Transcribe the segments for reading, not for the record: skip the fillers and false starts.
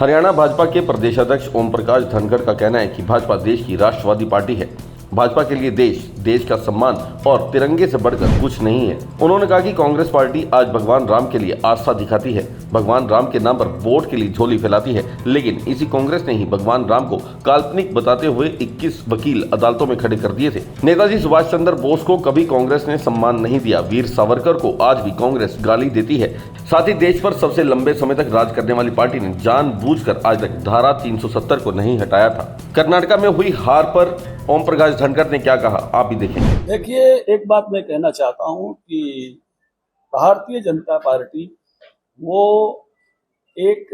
हरियाणा भाजपा के प्रदेशाध्यक्ष ओम प्रकाश धनखड़ का कहना है कि भाजपा देश की राष्ट्रवादी पार्टी है। भाजपा के लिए देश का सम्मान और तिरंगे से बढ़कर कुछ नहीं है। उन्होंने कहा कि कांग्रेस पार्टी आज भगवान राम के लिए आस्था दिखाती है, भगवान राम के नाम पर वोट के लिए झोली फैलाती है, लेकिन इसी कांग्रेस ने ही भगवान राम को काल्पनिक बताते हुए 21 वकील अदालतों में खड़े कर दिए थे। नेताजी सुभाष चंद्र बोस को कभी कांग्रेस ने सम्मान नहीं दिया, वीर सावरकर को आज भी कांग्रेस गाली देती है। साथ ही देश पर सबसे लंबे समय तक राज करने वाली पार्टी ने जानबूझकर आज तक धारा 370 को नहीं हटाया था। कर्नाटक में हुई हार पर ओम प्रकाश धनखड़ ने क्या कहा, आप भी देखें। देखिए, एक बात मैं कहना चाहता हूं कि भारतीय जनता पार्टी वो एक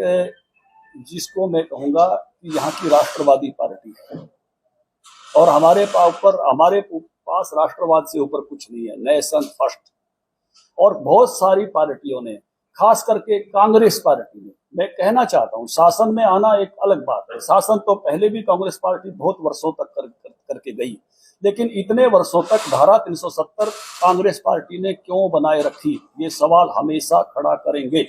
जिसको मैं कहूंगा कि यहाँ की राष्ट्रवादी पार्टी है और हमारे पास राष्ट्रवाद से ऊपर कुछ नहीं है। Nation first. और बहुत सारी पार्टियों ने, खास करके कांग्रेस पार्टी ने, मैं कहना चाहता हूं, शासन में आना एक अलग बात है। शासन तो पहले भी कांग्रेस पार्टी बहुत वर्षों तक करके गई, लेकिन इतने वर्षों तक धारा 370 कांग्रेस पार्टी ने क्यों बनाए रखी, ये सवाल हमेशा खड़ा करेंगे।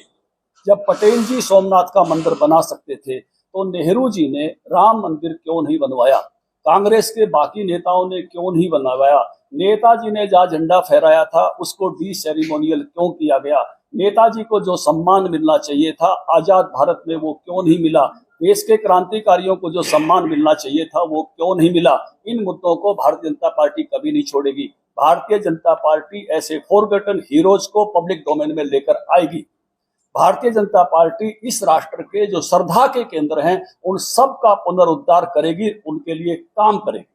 जब पटेल जी सोमनाथ का मंदिर बना सकते थे तो नेहरू जी ने राम मंदिर क्यों नहीं बनवाया? कांग्रेस के बाकी नेताओं ने क्यों नहीं बनवाया? नेताजी ने जहाँ झंडा फहराया था उसको डी सेरेमोनियल क्यों किया गया? नेताजी को जो सम्मान मिलना चाहिए था आजाद भारत में वो क्यों नहीं मिला? देश के क्रांतिकारियों को जो सम्मान मिलना चाहिए था वो क्यों नहीं मिला? इन मुद्दों को भारतीय जनता पार्टी कभी नहीं छोड़ेगी। भारतीय जनता पार्टी ऐसे फॉरगॉटन हीरोज को पब्लिक डोमेन में लेकर आएगी। भारतीय जनता पार्टी इस राष्ट्र के जो श्रद्धा के केंद्र हैं उन सब का पुनरुद्धार करेगी, उनके लिए काम करेगी।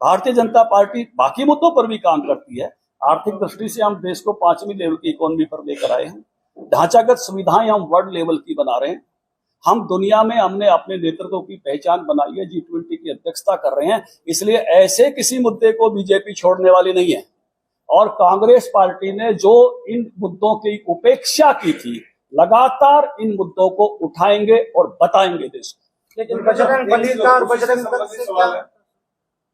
भारतीय जनता पार्टी बाकी मुद्दों पर भी काम करती है। आर्थिक दृष्टि से हम देश को 5वीं लेवल की इकोनॉमी पर लेकर आए हैं। ढांचागत सुविधाएं हम वर्ल्ड लेवल की बना रहे हैं। हम दुनिया में हमने अपने नेतृत्व की पहचान बनाई है, G20 की अध्यक्षता कर रहे हैं। इसलिए ऐसे किसी मुद्दे को बीजेपी छोड़ने वाली नहीं है। और कांग्रेस पार्टी ने जो इन मुद्दों की उपेक्षा की थी, लगातार इन मुद्दों को उठाएंगे और बताएंगे देश को। लेकिन बजरंग बली का और बजरंग दल से क्या,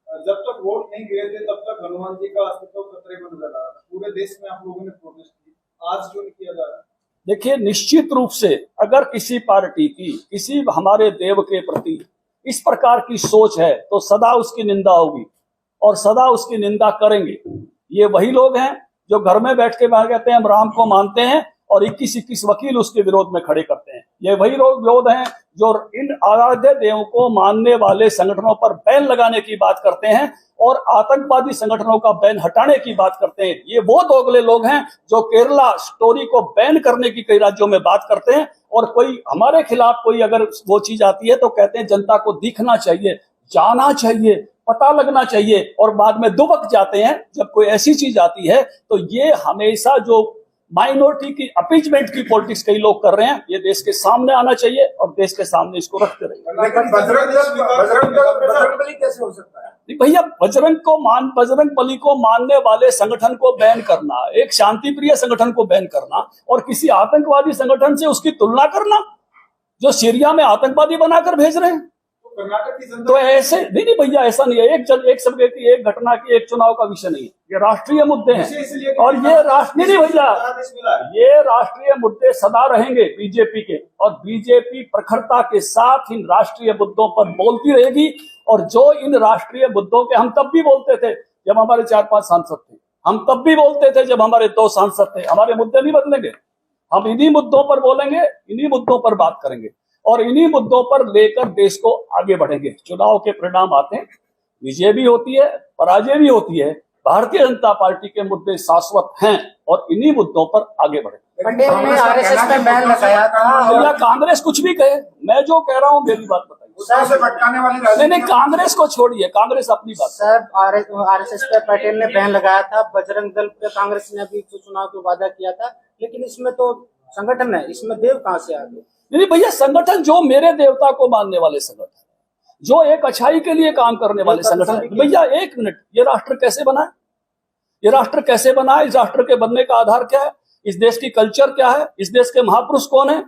जब तक वोट नहीं गिरे थे तब तक हनुमान जी का अस्तित्व खतरे में नजर आ रहा था। पूरे देश में आप लोगों ने प्रोटेस्ट की, आज क्यों नहीं किया जा रहा? देखिए, निश्चित रूप से अगर किसी पार्टी की किसी हमारे देव के प्रति इस प्रकार की सोच है तो सदा उसकी निंदा होगी और सदा उसकी निंदा करेंगे। ये वही लोग हैं जो घर में बैठ के बाहर कहते हैं हम राम को मानते हैं और 21 वकील उसके विरोध में खड़े करते हैं। ये वही लोग हैं जो इन आराध्य देवों को मानने वाले संगठनों पर बैन लगाने की बात करते हैं और आतंकवादी संगठनों का बैन हटाने की बात करते हैं। ये वो दोगले लोग हैं जो केरला स्टोरी को बैन करने की कई राज्यों में बात करते हैं और कोई हमारे खिलाफ कोई अगर वो चीज आती है तो कहते हैं जनता को दिखना चाहिए, जाना चाहिए, पता लगना चाहिए, और बाद में दुबक जाते हैं जब कोई ऐसी चीज आती है। तो ये हमेशा जो माइनॉरिटी की अपीजमेंट की पॉलिटिक्स कई लोग कर रहे हैं, ये देश के सामने आना चाहिए और देश के सामने इसको रखते रहिए। लेकिन बजरंग बली कैसे हो सकता है? भैया, बजरंग बली को मानने वाले संगठन को बैन करना, एक शांति प्रिय संगठन को बैन करना और किसी आतंकवादी संगठन से उसकी तुलना करना जो सीरिया में आतंकवादी बनाकर भेज रहे हैं, तो ऐसे नहीं भैया, ऐसा नहीं है। एक समय की एक घटना की एक चुनाव का विषय नहीं है, ये राष्ट्रीय मुद्दे हैं और ये राष्ट्रीय नहीं भैया, ये राष्ट्रीय मुद्दे सदा रहेंगे बीजेपी के और बीजेपी प्रखरता के साथ इन राष्ट्रीय मुद्दों पर बोलती रहेगी। और जो इन राष्ट्रीय मुद्दों के हम तब भी बोलते थे जब हमारे 4-5 सांसद थे, हम तब भी बोलते थे जब हमारे 2 सांसद थे। हमारे मुद्दे नहीं बदलेंगे, हम इन्हीं मुद्दों पर बोलेंगे, इन्हीं मुद्दों पर बात करेंगे और इन्हीं मुद्दों पर लेकर देश को आगे बढ़ेंगे। चुनाव के परिणाम आते हैं, विजय भी होती है, पराजय भी होती है। भारतीय जनता पार्टी के मुद्दे शाश्वत हैं और इन्हीं मुद्दों पर आगे बढ़ेंगे। पटेल ने आरएसएस पे बैन लगाया था। या कांग्रेस कुछ भी कहे, मैं जो कह रहा हूँ मेरी बात बताइए। से भटकाने वाली नहीं, कांग्रेस को छोड़िए, कांग्रेस अपनी बात। सर, आरएसएस पे पटेल ने बैन लगाया था, बजरंग दल पे कांग्रेस ने अभी चुनाव के वादा किया था, लेकिन इसमें तो संगठन है, इसमें देव कहाँ से आ गए? नहीं भैया, संगठन जो मेरे देवता को मानने वाले संगठन, जो एक अच्छाई के लिए काम करने वाले संगठन। भैया एक मिनट, ये राष्ट्र कैसे बना है? ये राष्ट्र कैसे बना है? इस राष्ट्र के बनने का आधार क्या है? इस देश की कल्चर क्या है? इस देश के महापुरुष कौन है?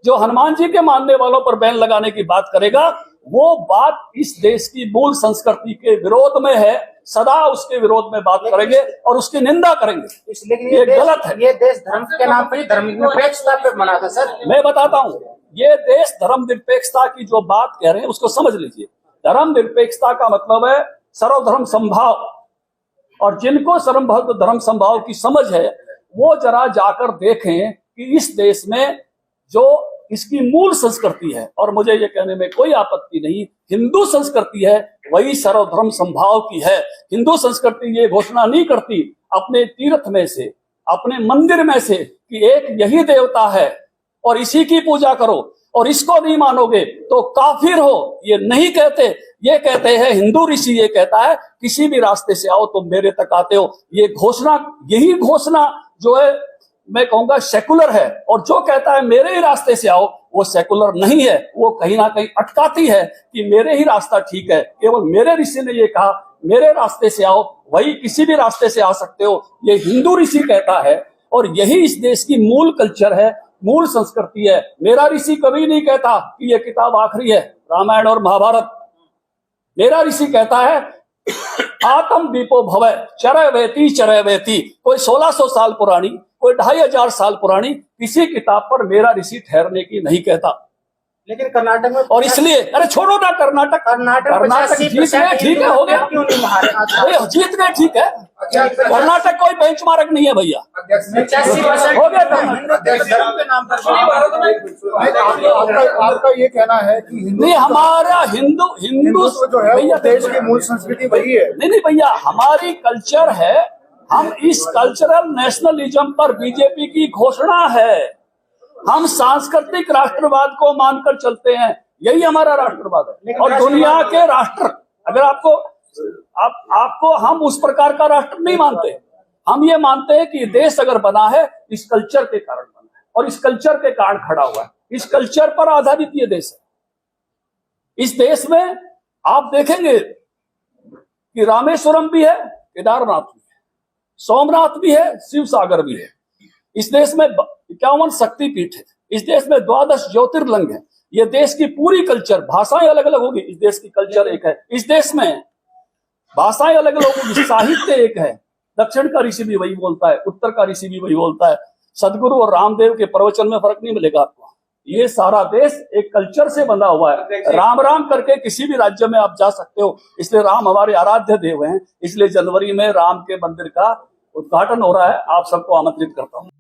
जो हनुमान जी के मानने वालों पर बैन लगाने की बात करेगा, वो बात इस देश की मूल संस्कृति के विरोध में है। सदा उसके विरोध में बात करेंगे और उसकी निंदा करेंगे। लेकिन ये गलत है। ये देश धर्म के नाम पर, धर्म निरपेक्षता पे बना था सर। मैं बताता हूँ, ये देश धर्मनिरपेक्षता की जो बात कह रहे हैं उसको समझ लीजिए। धर्मनिरपेक्षता का मतलब है सर्वधर्म समभाव, और जिनको सर्वधर्म धर्म समभाव की समझ है वो जरा जाकर देखें कि इस देश में जो इसकी मूल संस्कृति है, और मुझे ये कहने में कोई आपत्ति नहीं, हिंदू संस्कृति है, वही सर्वधर्म समभाव की है। हिंदू संस्कृति ये घोषणा नहीं करती अपने तीर्थ में से, अपने मंदिर में से कि एक यही देवता है और इसी की पूजा करो, और इसको नहीं मानोगे तो काफिर हो, ये नहीं कहते। ये कहते हैं, हिंदू ऋषि ये कहता है किसी भी रास्ते से आओ तो मेरे तक आते हो। ये घोषणा, यही घोषणा जो है मैं कहूंगा सेकुलर है, और जो कहता है मेरे ही रास्ते से आओ वो सेकुलर नहीं है, वो कहीं ना कहीं अटकाती है कि मेरे ही रास्ता ठीक है, केवल मेरे ऋषि ने ये कहा मेरे रास्ते से आओ, वही किसी भी रास्ते से आ सकते हो, ये हिंदू ऋषि कहता है। और यही इस देश की मूल कल्चर है, मूल संस्कृति है। मेरा ऋषि कभी नहीं कहता कि ये किताब आखिरी है, रामायण और महाभारत। मेरा ऋषि कहता है आत्म दीपो भवै चरय वेती। कोई 1600 साल पुरानी, कोई 2500 साल पुरानी किसी किताब पर मेरा ऋषि ठहरने की नहीं कहता। लेकिन कर्नाटक में, और इसलिए अरे छोड़ो ना, कर्नाटक जीत गए, ठीक है, हो गया, क्यों नहीं हारे? जीत गए, ठीक है। कर्नाटक कोई बेंचमार्क नहीं है भैया, हो गया आपका ये कहना है कि नहीं, हमारा हिंदू जो है भैया देश की मूल संस्कृति वही है। नहीं भैया, हमारी कल्चर है, हम इस कल्चरल नेशनलिज्म पर बीजेपी की घोषणा है। हम सांस्कृतिक राष्ट्रवाद को मानकर चलते हैं, यही हमारा राष्ट्रवाद है। और दुनिया के राष्ट्र, अगर आपको हम उस प्रकार का राष्ट्र नहीं मानते, हम ये मानते हैं कि देश अगर बना है इस कल्चर के कारण बना है, और इस कल्चर के कारण खड़ा हुआ है, इस कल्चर पर आधारित ये देश है। इस देश में आप देखेंगे कि रामेश्वरम भी है, केदारनाथ भी है, सोमनाथ भी है, शिव सागर भी है। इस देश में 51 शक्तिपीठ है, इस देश में 12 ज्योतिर्लिंग है। ये देश की पूरी कल्चर, भाषाएं अलग अलग होगी, इस देश की कल्चर एक है। इस देश में भाषाएं अलग अलग होगी, साहित्य एक है। दक्षिण का ऋषि भी वही बोलता है, उत्तर का ऋषि भी वही बोलता है। सदगुरु और रामदेव के प्रवचन में फर्क नहीं मिलेगा आपको। ये सारा देश एक कल्चर से बंधा हुआ है। राम राम करके किसी भी राज्य में आप जा सकते हो, इसलिए राम हमारे आराध्य देव हैं। इसलिए जनवरी में राम के मंदिर का उद्घाटन हो रहा है, आप सबको आमंत्रित करता हूँ।